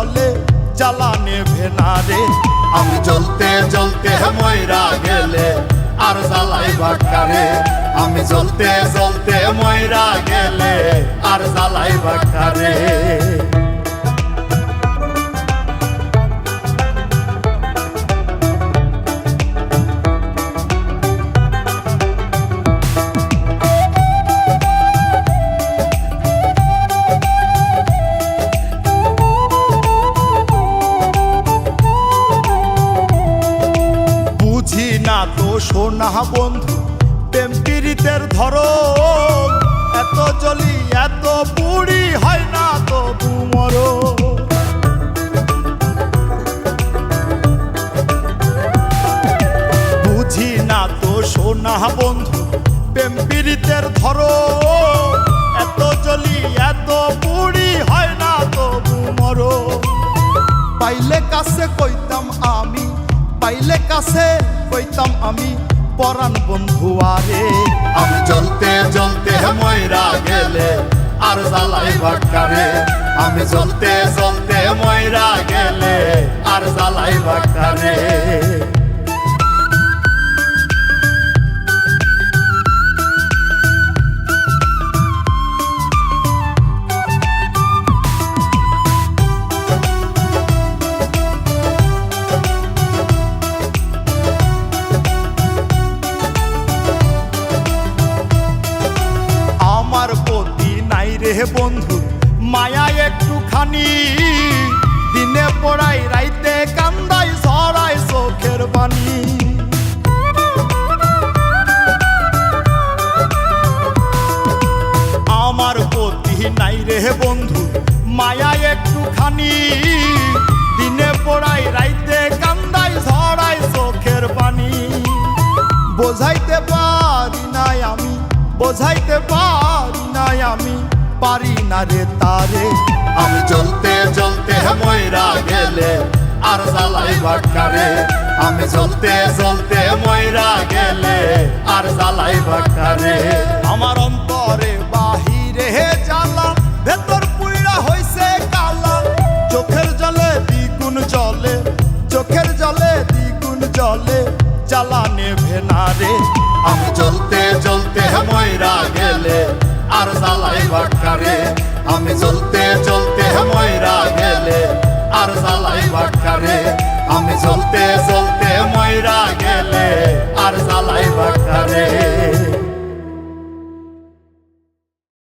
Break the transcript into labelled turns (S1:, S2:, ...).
S1: জলে জ্বালা নেভে না রে।
S2: আমি জ্বলতে জ্বলতে ময়রা গেলে আর জ্বালাইবা কারে। আমি জ্বলতে জ্বলতে ময়রা গেলে আর জ্বালাইবা কারে।
S1: বুঝি না তো সোনা বন্ধু প্রেম পীড়িতের ধরন, এত জলি এত পুরি হয় না তবু মরণ। বুঝি না তো সোনা বন্ধু প্রেম পীড়িতের ধরন, এত জলি এত পুরি হয় না তবু মরণ। পাইলে কাছে কইতাম আমি, পাইলে কাছে কইতাম আমি পরাণ বন্ধু আরে।
S2: আমি জ্বলতে জ্বলতে ময়রা গেলে আর জ্বালাইবা কারে। আমি জ্বলতে জ্বলতে ময়রা গেলে আর জ্বালাইবা কারে।
S1: আমার প্রতি নাই রে বন্ধু মায়া একটুখানি, দিনে পড়াই রাইতে কান্দাই ঝরাই চোখের পানি। আমার প্রতি নাই রে বন্ধু মায়া একটুখানি, দিনে পড়াই রাইতে কান্দাই ঝরাই চোখের পানি। বোঝাইতে পারি নাই আমি, বোঝাইতে পারি নাই আমি, পারি না রে তারে।
S2: আমি জ্বলতে জ্বলতে ময়রা গেলে আর জ্বালাইবা কারে। আমি জ্বলতে জ্বলতে ময়রা গেলে আর জ্বালাইবা কারে।
S1: আমার অন্তরে বাহিরে জ্বালা, ভেতর পুইড়া হইছে কালা। চোখের জলে দ্বিগুণ জলে, চোখের জলে দ্বিগুণ জলে জ্বালা নেভে না রে।
S2: আমি জ্বলতে জ্বলতে ময়রা গেলে আর জ্বালাইবা কারে। আমি জ্বলতে জ্বলতে ময়রা গেলে আর জ্বালাইবা কারে। আমি জ্বলতে জ্বলতে ময়রা গেলে আর জ্বালাইবা কারে।